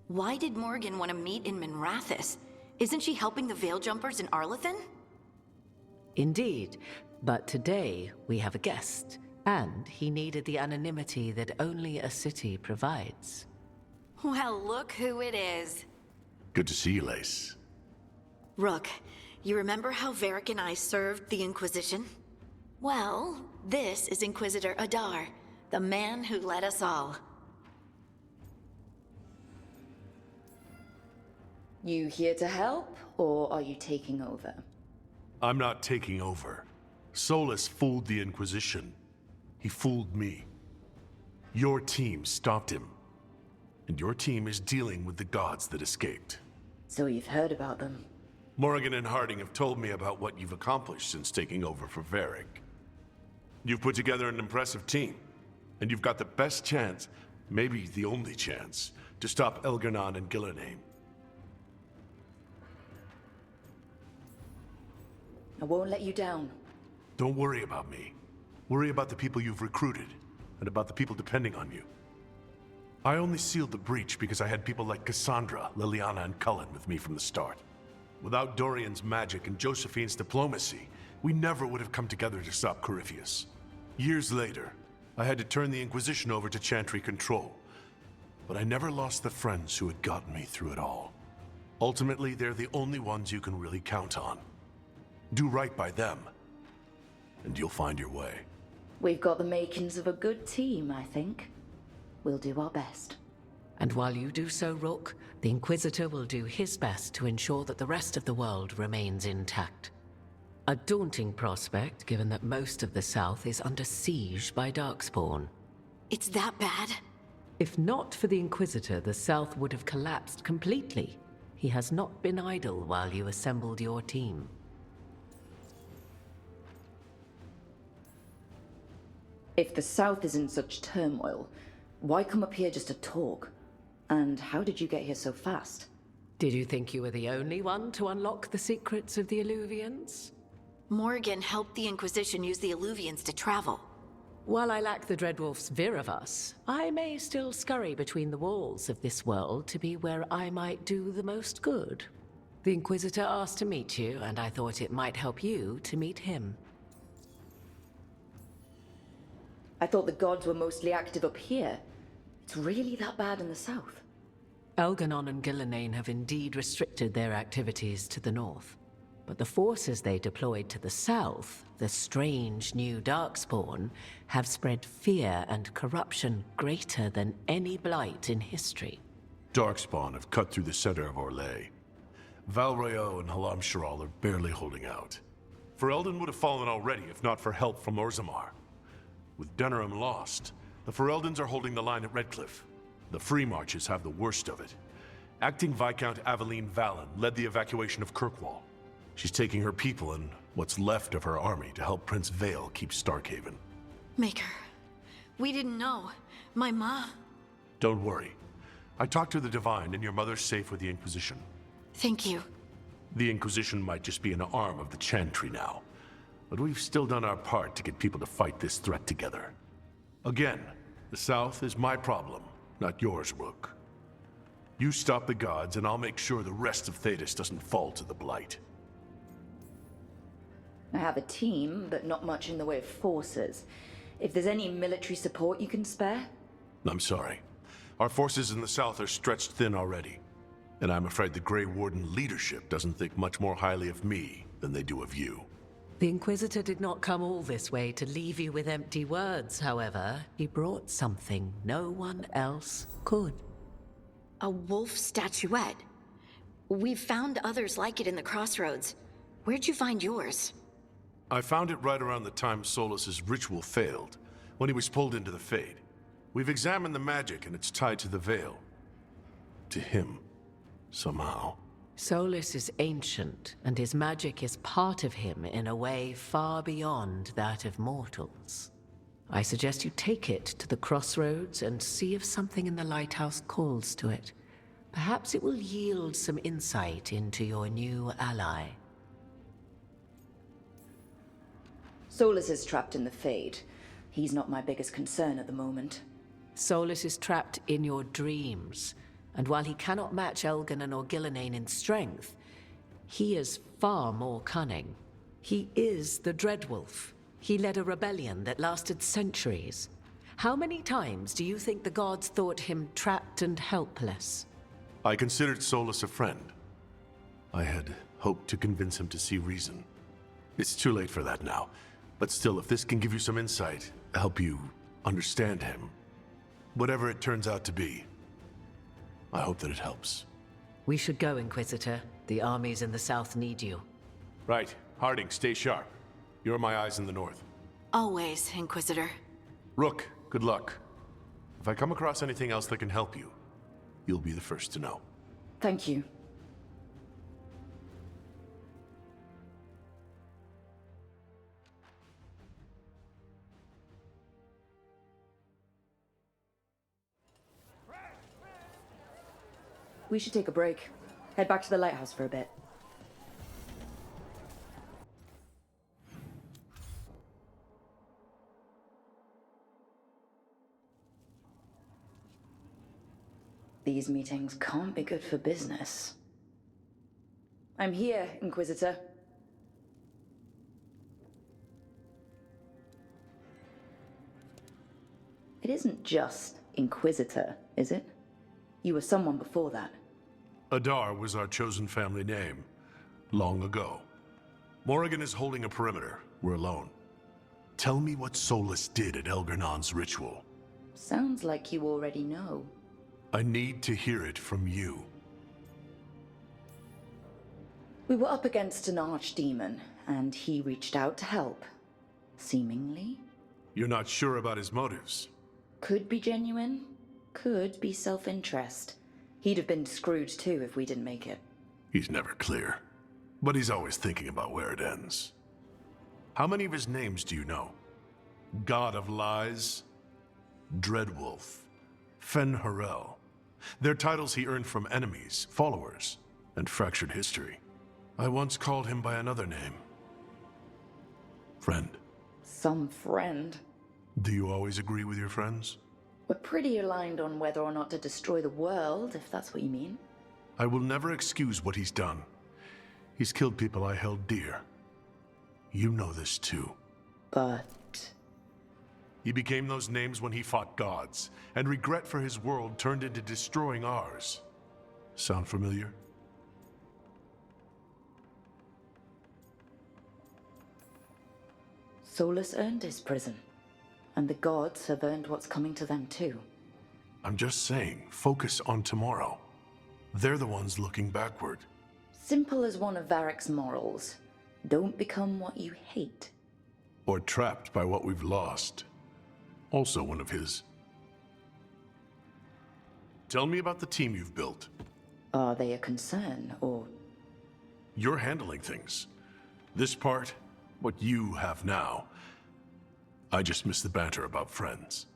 Why did Morrigan want to meet in Minrathous? Isn't she helping the Veil Jumpers in Arlathan? Indeed, but today we have a guest, and he needed the anonymity that only a city provides. Well, look who it is. Good to see you, Lace. Rook, you remember how Varric and I served the Inquisition? Well, this is Inquisitor Adar, the man who led us all. You here to help, or are you taking over? I'm not taking over. Solas fooled the Inquisition. He fooled me. Your team stopped him. And your team is dealing with the gods that escaped. So you've heard about them? Morrigan and Harding have told me about what you've accomplished since taking over for Varric. You've put together an impressive team, and you've got the best chance, maybe the only chance, to stop Elgar'nan and Gillenheim. I won't let you down. Don't worry about me. Worry about the people you've recruited, and about the people depending on you. I only sealed the breach because I had people like Cassandra, Liliana, and Cullen with me from the start. Without Dorian's magic and Josephine's diplomacy, we never would have come together to stop Corypheus. Years later, I had to turn the Inquisition over to Chantry control. But I never lost the friends who had gotten me through it all. Ultimately, they're the only ones you can really count on. Do right by them, and you'll find your way. We've got the makings of a good team, I think. We'll do our best. And while you do so, Rook, the Inquisitor will do his best to ensure that the rest of the world remains intact. A daunting prospect, given that most of the South is under siege by Darkspawn. It's that bad? If not for the Inquisitor, the South would have collapsed completely. He has not been idle while you assembled your team. If the South is in such turmoil, why come up here just to talk? And how did you get here so fast? Did you think you were the only one to unlock the secrets of the Illuvians? Morrigan helped the Inquisition use the Illuvians to travel. While I lack the Dreadwolf's Viravus, I may still scurry between the walls of this world to be where I might do the most good. The Inquisitor asked to meet you, and I thought it might help you to meet him. I thought the gods were mostly active up here. It's really that bad in the south? Elgar'nan and Gillenheim have indeed restricted their activities to the north. But the forces they deployed to the south, the strange new Darkspawn, have spread fear and corruption greater than any blight in history. Darkspawn have cut through the center of Orlais. Valrayo and Halam Sharal are barely holding out. Ferelden would have fallen already if not for help from Orzammar. With Denerim lost, the Fereldans are holding the line at Redcliffe. The Free Marches have the worst of it. Acting Viscount Aveline Vallon led the evacuation of Kirkwall. She's taking her people and what's left of her army to help Prince Vale keep Starkhaven. Maker, we didn't know. My ma... Don't worry. I talked to the Divine and your mother's safe with the Inquisition. Thank you. The Inquisition might just be an arm of the Chantry now. But we've still done our part to get people to fight this threat together. Again, the South is my problem, not yours, Rook. You stop the gods and I'll make sure the rest of Thedas doesn't fall to the Blight. I have a team, but not much in the way of forces. If there's any military support you can spare? I'm sorry. Our forces in the South are stretched thin already. And I'm afraid the Grey Warden leadership doesn't think much more highly of me than they do of you. The Inquisitor did not come all this way to leave you with empty words, however. He brought something no one else could. A wolf statuette. We've found others like it in the crossroads. Where'd you find yours? I found it right around the time Solas' ritual failed, when he was pulled into the Fade. We've examined the magic and it's tied to the Veil. To him, somehow. Solas is ancient, and his magic is part of him in a way far beyond that of mortals. I suggest you take it to the crossroads and see if something in the lighthouse calls to it. Perhaps it will yield some insight into your new ally. Solas is trapped in the Fade. He's not my biggest concern at the moment. Solas is trapped in your dreams, and while he cannot match Elganon or Gillenane in strength, he is far more cunning. He is the Dreadwolf. He led a rebellion that lasted centuries. How many times do you think the gods thought him trapped and helpless? I considered Solas a friend. I had hoped to convince him to see reason. It's too late for that now. But still, if this can give you some insight, help you understand him, whatever it turns out to be, I hope that it helps. We should go, Inquisitor. The armies in the south need you. Right. Harding, stay sharp. You're my eyes in the north. Always, Inquisitor. Rook, good luck. If I come across anything else that can help you, you'll be the first to know. Thank you. We should take a break. Head back to the lighthouse for a bit. These meetings can't be good for business. I'm here, Inquisitor. It isn't just Inquisitor, is it? You were someone before that. Adar was our chosen family name, long ago. Morrigan is holding a perimeter. We're alone. Tell me what Solas did at Elgarnon's ritual. Sounds like you already know. I need to hear it from you. We were up against an archdemon, and he reached out to help. Seemingly. You're not sure about his motives? Could be genuine, could be self-interest. He'd have been screwed too if we didn't make it. He's never clear, but he's always thinking about where it ends. How many of his names do you know? God of Lies, Dreadwolf, Fen-Harel. They're titles he earned from enemies, followers, and fractured history. I once called him by another name. Friend. Some friend. Do you always agree with your friends? We're pretty aligned on whether or not to destroy the world, if that's what you mean. I will never excuse what he's done. He's killed people I held dear. You know this too. But... He became those names when he fought gods, and regret for his world turned into destroying ours. Sound familiar? Solas earned his prison, and the gods have earned what's coming to them too. I'm just saying, focus on tomorrow. They're the ones looking backward. Simple as one of Varric's morals. Don't become what you hate. Or trapped by what we've lost. Also one of his. Tell me about the team you've built. Are they a concern, or... You're handling things. This part, what you have now. I just miss the banter about friends.